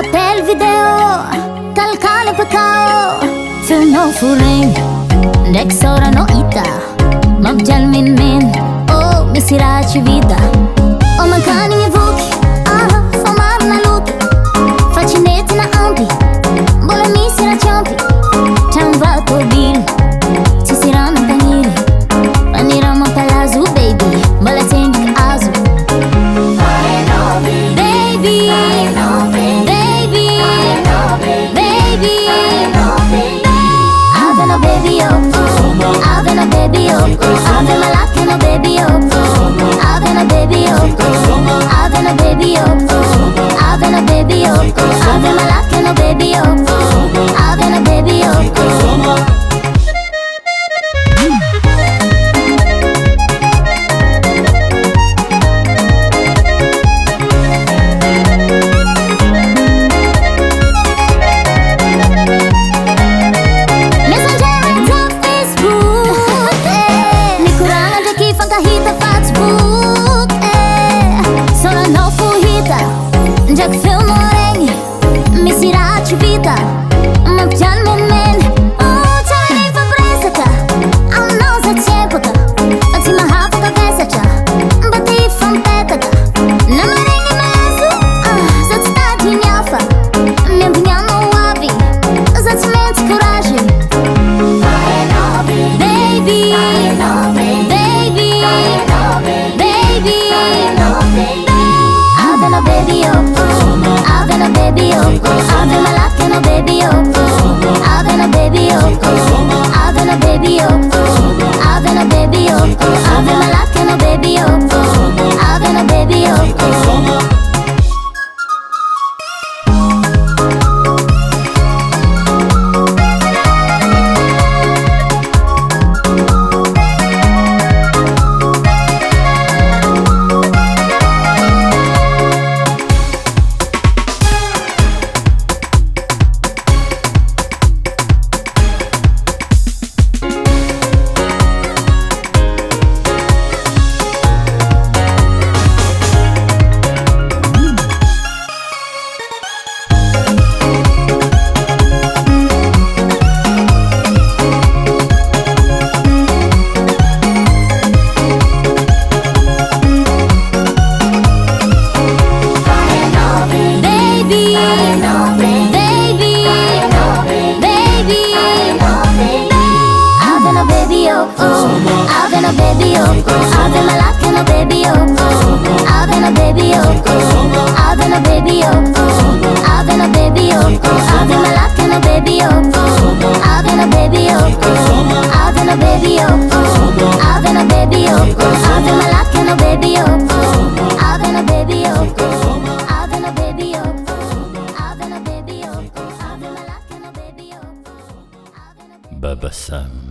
appel vidéo, calcale pecao, filno furing, dek sora no ita, mabjal min, oh misirachi vida, oh mancani mi vuki, famar na luta, facinete na ampi, bola misira champi, chamba tobil, ci sirana paniri, panira mo palazzo baby, bola tengi azu. Ave malake no baby oh, ave no baby oh, ave no baby oh, ave no baby oh, ave malake no baby oh, ave no baby oh. Jak film moreng, misirachi vida, mabjan men, oh chale fa presata, am no za chepota, ati mahapa ka vesacha, bati fam petata, na marengi mesu, za stadi nyafa, mempiano wavi, za cement coragem. Baby, baby, baby, ave no baby oh. Ave no baby oh, ave malake no baby oh, ave no baby oh, ave no baby oh, ave no baby oh, ave malake no baby oh, ave no baby oh. Ave no baby oh, ave malake no baby oh, ave no baby oh, ave no baby oh, ave no baby oh, ave malake no baby oh, ave no baby oh, ave no baby oh, ave no baby oh, ave malake no baby oh, ave no baby oh, ave no baby oh, ave no baby oh, ave malake no baby oh. Baba Sam.